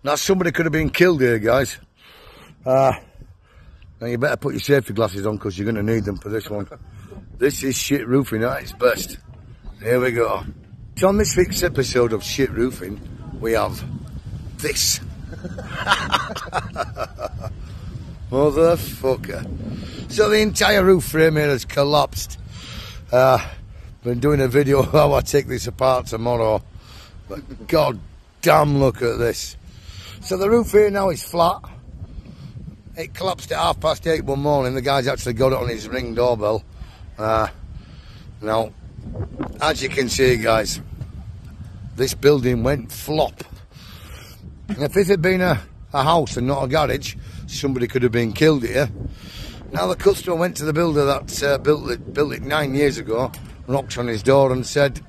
Now somebody could have been killed here, guys. Now you better put your safety glasses on because you're going to need them for this one. This is shit roofing at its best. Here we go. So on this week's episode of Shit Roofing, we have this. Motherfucker. So the entire roof frame here has collapsed. Been doing a video how I take this apart tomorrow. But god damn, look at this. So the roof here now is flat. It collapsed at 8:30 one morning. The guy's actually got it on his Ring doorbell. Now, as you can see, guys, this building went flop. And if this had been a house and not a garage, somebody could have been killed here. Now the customer went to the builder that built it 9 years ago, knocked on his door and said,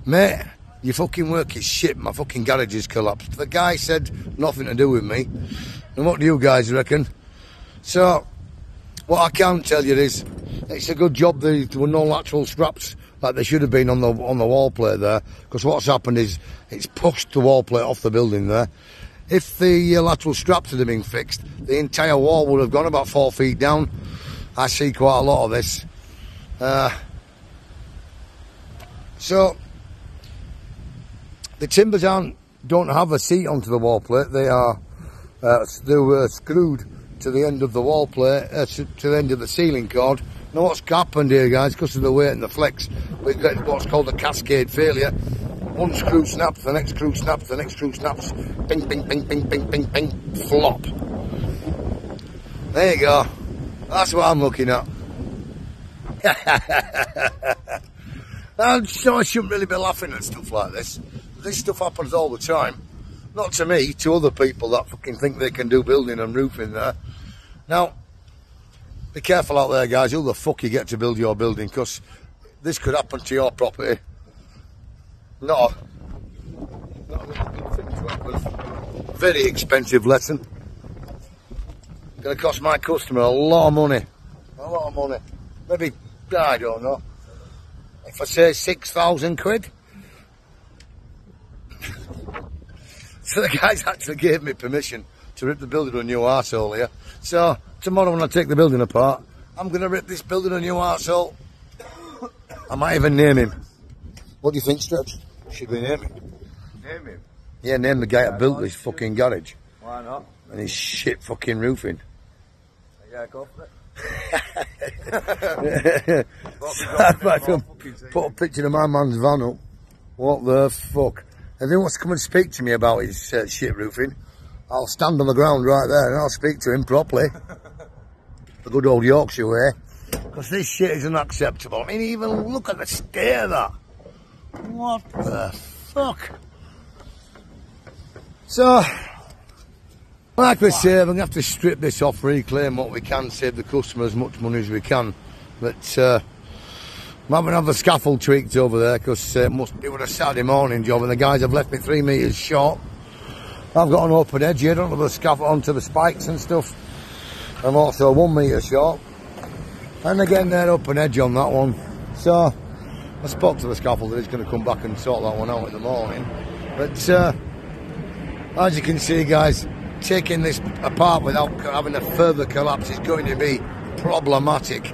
"Mate, your fucking work is shit, my fucking garage is collapsed." The guy said, "Nothing to do with me." And what do you guys reckon? So, what I can tell you is, it's a good job there were no lateral straps like there should have been on the wall plate there, because what's happened is it's pushed the wall plate off the building there. If the lateral straps had been fixed, the entire wall would have gone about 4 feet down. I see quite a lot of this. So the timbers don't have a seat onto the wall plate. They were screwed to the end of the wall plate, to the end of the ceiling cord. Now what's happened here, guys, because of the weight and the flex, we've got what's called a cascade failure. One screw snaps, the next screw snaps, the next screw snaps, ping, ping, ping, ping, ping, ping, ping, flop. There you go. That's what I'm looking at. I'm sure I shouldn't really be laughing at stuff like this. This stuff happens all the time. Not to me, to other people that fucking think they can do building and roofing there. Now, be careful out there, guys, who the fuck you get to build your building, because this could happen to your property. Not a really good thing to happen. Very expensive lesson. Going to cost my customer a lot of money. A lot of money. Maybe, I don't know. If I say 6,000 quid. So the guys actually gave me permission to rip the building a new arsehole here. So tomorrow when I take the building apart, I'm going to rip this building a new arsehole. I might even name him. What do you think, Stretch? Should we name him? Name him? Yeah, name the guy that built this fucking garage. Why not? And his shit fucking roofing. Yeah, go for it. Put a picture of my man's van up. What the fuck? If he wants to come and speak to me about his shit roofing, I'll stand on the ground right there and I'll speak to him properly. The good old Yorkshire way. Because this shit is unacceptable. I mean, even look at the state of that. What the fuck? So, like we say, we're going to have to strip this off, reclaim what we can, save the customer as much money as we can. But I'm having to have the scaffold tweaked over there because it was a Saturday morning job and the guys have left me 3 metres short. I've got an open edge here, don't have the scaffold onto the spikes and stuff. I'm also 1 metre short. And again, they're open edge on that one. So, I spoke to the scaffolder, he's going to come back and sort that one out in the morning. But, as you can see, guys, taking this apart without having a further collapse is going to be problematic.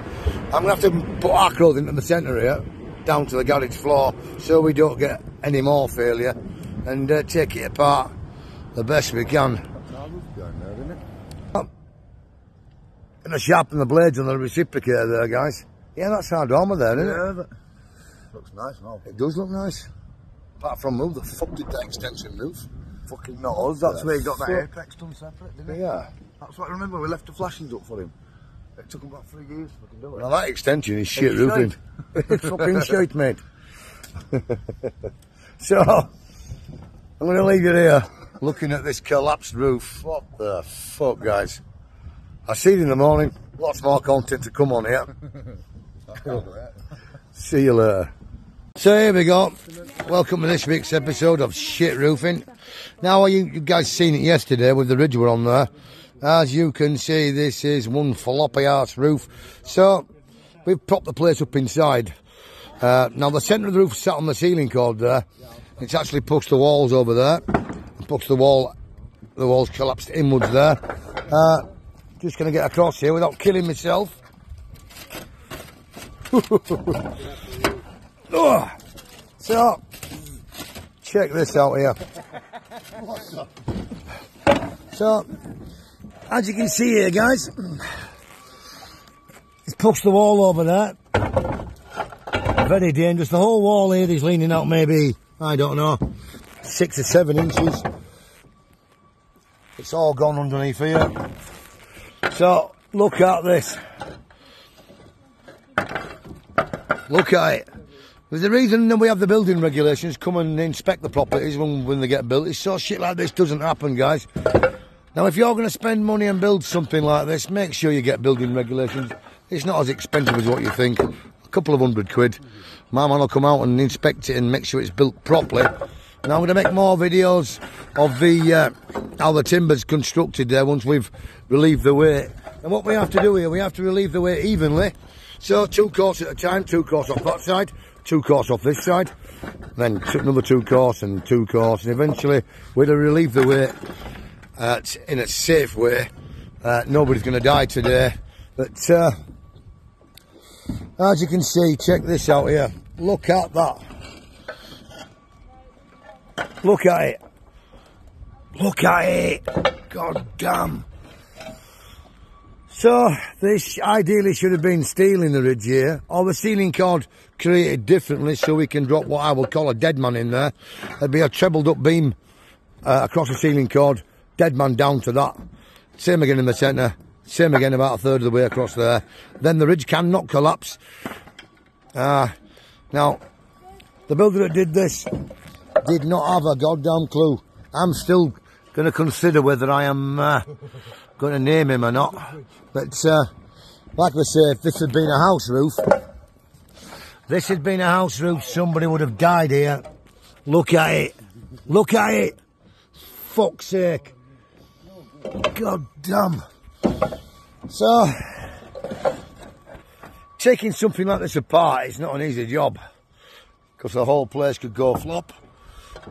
I'm going to have to put Acros into the centre here, down to the garage floor, so we don't get any more failure, and take it apart the best we can. Gonna sharpen the blades on the reciprocator there, guys. Yeah, that's our dormer there, isn't it? But looks nice now. It does look nice. Apart from who the fuck did that extension move? Fucking not us, that's where he got that apex done separate, didn't he? Yeah. That's what I remember, we left the flashings up for him. It took him about 3 years to fucking do it. Well, that extension is shit roofing. It's fucking shit, mate. So, I'm going to leave you here looking at this collapsed roof. What the fuck, guys? I'll see you in the morning. Lots more content to come on here. See you later. So here we go. Welcome to this week's episode of Shit Roofing. Now, you guys seen it yesterday with the ridge we're on there. As you can see, this is one floppy ass roof. So, we've propped the place up inside. Now, the centre of the roof sat on the ceiling cord there. It's actually pushed the walls over there. Pushed the wall the wall's collapsed inwards there. Just going to get across here without killing myself. Oh, so, check this out here. So, as you can see here, guys, it's pushed the wall over there. Very dangerous. The whole wall here is leaning out maybe, I don't know, 6 or 7 inches. It's all gone underneath here. So, look at this. Look at it. There's a reason that we have the building regulations come and inspect the properties when they get built. It's so shit like this doesn't happen, guys. Now, if you're going to spend money and build something like this, make sure you get building regulations. It's not as expensive as what you think. A couple of £100. My man will come out and inspect it and make sure it's built properly. Now, I'm going to make more videos of the how the timber's constructed there once we've relieved the weight. And what we have to do here, we have to relieve the weight evenly. So 2 course at a time, 2 course off that side, 2 course off this side, then another 2 course and 2 course, and eventually we're to relieve the weight in a safe way. Nobody's going to die today, but as you can see, check this out here. Look at that. Look at it. Look at it. God damn. So, this ideally should have been steel in the ridge here, or the ceiling cord created differently so we can drop what I will call a dead man in there. There'd be a trebled up beam across the ceiling cord, dead man down to that. Same again in the centre, same again about a third of the way across there. Then the ridge cannot collapse. Now, the builder that did this did not have a goddamn clue. I'm still going to consider whether I am going to name him or not. But like we say, if this had been a house roof, somebody would have died here. Look at it. Look at it. Fuck's sake. God damn. So, taking something like this apart is not an easy job, because the whole place could go flop.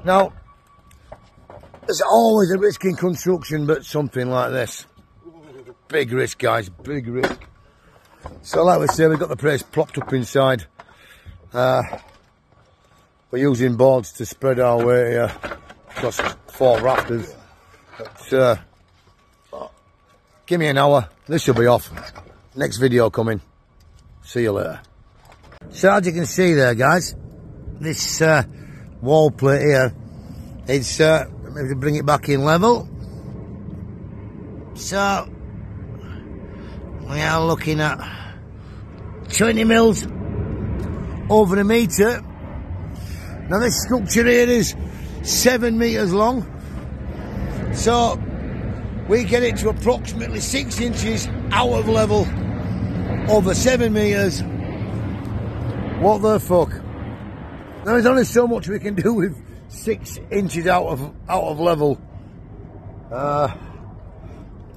Now, there's always a risk in construction, but something like this. Big risk, guys, big risk. So like we say, we've got the place plopped up inside. We're using boards to spread our weight here across 4 rafters. But, give me an hour, this will be off. Next video coming. See you later. So as you can see there, guys, this wall plate here, it's, maybe bring it back in level. So, we are looking at 20 mils over a metre. Now this structure here is 7 metres long. So, we get it to approximately 6 inches out of level over 7 metres. What the fuck? Now there's only so much we can do with 6 inches out of level.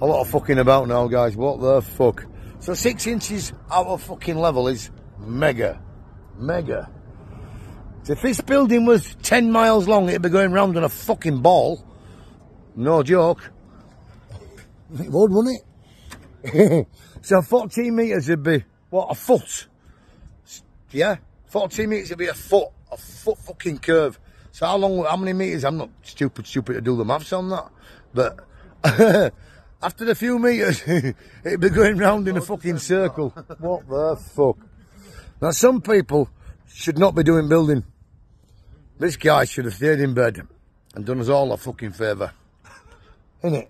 A lot of fucking about now, guys. What the fuck? So 6 inches out of fucking level is mega. Mega. So if this building was 10 miles long, it'd be going round on a fucking ball. No joke. It would, wouldn't it? So 14 metres would be, what, a foot? Yeah? 14 metres would be a foot fucking curve. So how many metres? I'm not stupid to do the maths on that. But after a few metres, it'd be going round in a fucking circle. What the fuck? Now some people should not be doing building. This guy should have stayed in bed and done us all a fucking favour. Innit?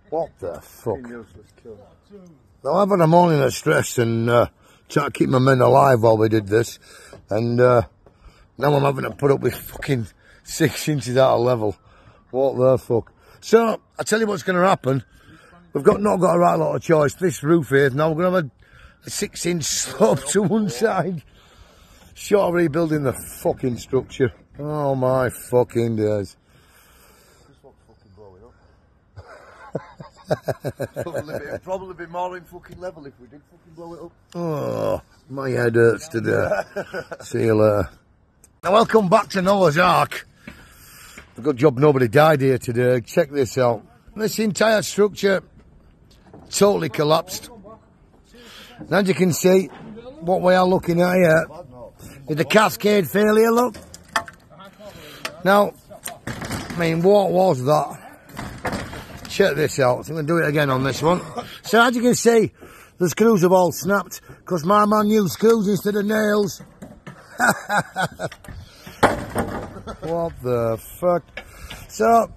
What the fuck? Now I've had a morning of stress and trying to keep my men alive while we did this. And now I'm having to put up with fucking 6 inches out of level. What the fuck? So, I tell you what's going to happen. We've not got a right lot of choice. This roof here, now we're going to have a 6-inch slope to one side. Short of rebuilding the fucking structure. Oh my fucking days. It'd probably be more in fucking level if we did fucking blow it up. Oh, my head hurts today. See you later. Now welcome back to Noah's Ark. Good job nobody died here today. Check this out. This entire structure totally collapsed. And as you can see, what we are looking at here is the cascade failure, look. Now, I mean, what was that? Check this out. So I'm going to do it again on this one. So as you can see, the screws have all snapped because my man used screws instead of nails. What the fuck? So,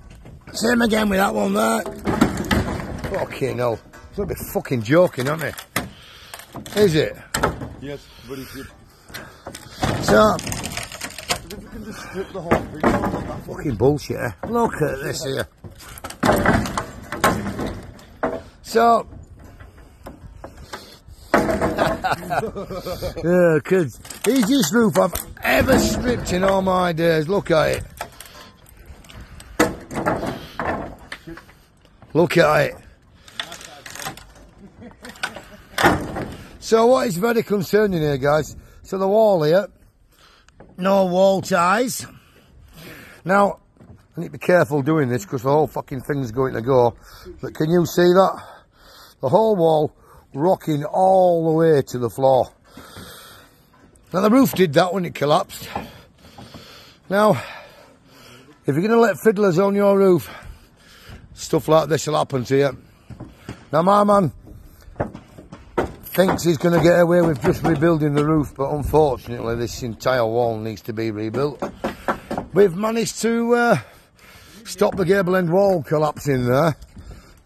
same again with that one there. Fucking hell. It's going to be fucking joking, aren't they? Is it? Yes, very good. So, If you can just strip the whole thing. fucking bullshit, eh? Look at this here. So, yeah, kids, easiest roof I've ever stripped in all my days. Look at it. Look at it. So what is very concerning here, guys, so the wall here, no wall ties. Now, I need to be careful doing this because the whole fucking thing's going to go. But can you see that? The whole wall rocking all the way to the floor. Now the roof did that when it collapsed. Now, if you're going to let fiddlers on your roof, stuff like this will happen to you. Now my man thinks he's going to get away with just rebuilding the roof, but unfortunately this entire wall needs to be rebuilt. We've managed to stop the gable end wall collapsing there.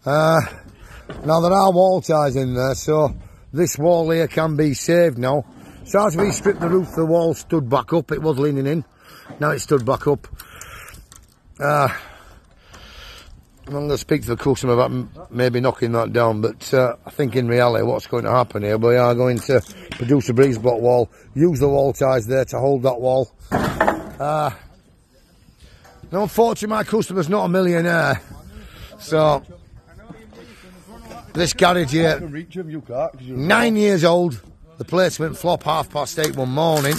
Now there are wall ties in there, so this wall here can be saved now. So as we stripped the roof, the wall stood back up. It was leaning in. Now it stood back up. I'm going to speak to the customer about maybe knocking that down, but I think in reality what's going to happen here, we are going to produce a breeze block wall, use the wall ties there to hold that wall. Now unfortunately my customer's not a millionaire, so this garage here, 9 years old, the place went flop 8:30 one morning.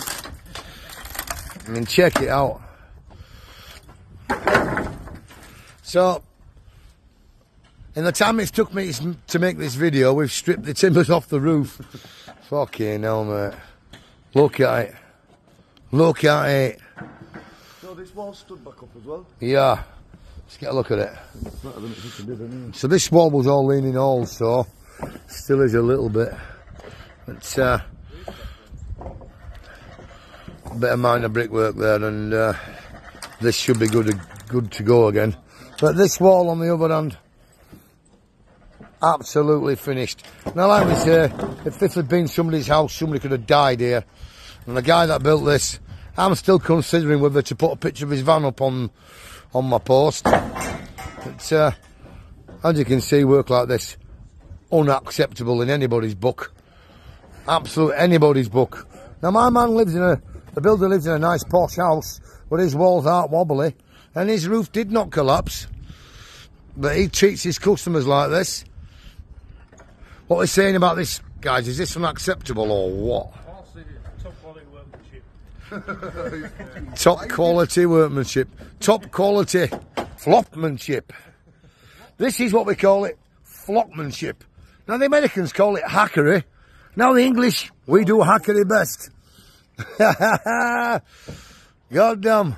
I mean, check it out. So, in the time it's took me to make this video, we've stripped the timbers off the roof. Fucking hell, mate. Look at it. Look at it. So this wall stood back up as well? Yeah. Let's get a look at it. So this wall was all leaning also. Still is a little bit. It's a bit of minor brickwork there, and this should be good to go again. But this wall on the other hand, absolutely finished. Now like we say, if this had been somebody's house, somebody could have died here. And the guy that built this, I'm still considering whether to put a picture of his van up on my post. But as you can see, work like this, unacceptable in anybody's book. Absolutely anybody's book. Now my man the builder lives in a nice posh house, but his walls aren't wobbly, and his roof did not collapse. But he treats his customers like this. What we're saying about this, guys, is this unacceptable or what? Top quality workmanship. Top quality workmanship. Top quality flopmanship. This is what we call it, flopmanship. Now the Americans call it hackery. Now the English, we do hackery best. God damn.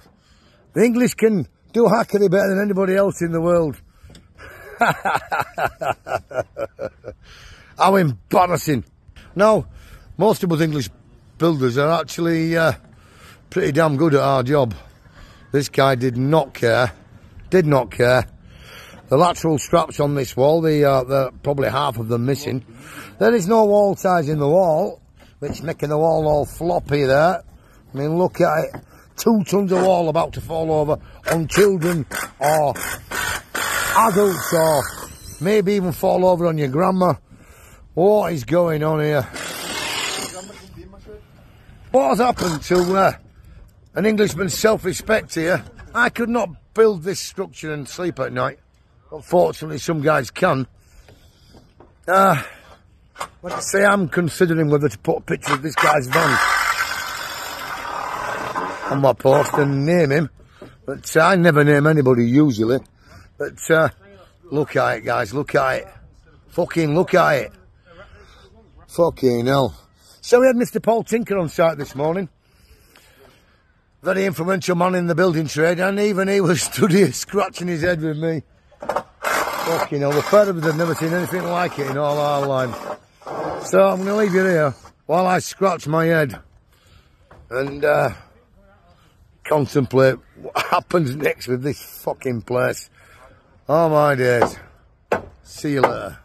The English can do hackery better than anybody else in the world. How embarrassing. Now, most of us English builders are actually pretty damn good at our job. This guy did not care. Did not care. The lateral straps on this wall, they're probably half of them missing. There is no wall ties in the wall, which is making the wall all floppy there. I mean, look at it. 2 tons of wall about to fall over on children or adults, or maybe even fall over on your grandma. What is going on here? What has happened to an Englishman's self-respect here? I could not build this structure and sleep at night. Unfortunately, some guys can. Like I say, I'm considering whether to put a picture of this guy's van on my post and name him But I never name anybody usually. But look at it, guys. Look at it. Fucking look at it. Fucking hell. So we had Mr. Paul Tinker on site this morning. Very influential man in the building trade, and even he was stood here scratching his head with me. Fucking hell, the pair of us have never seen anything like it in all our lives. So I'm going to leave you here while I scratch my head and contemplate what happens next with this fucking place. Oh my days. See you later.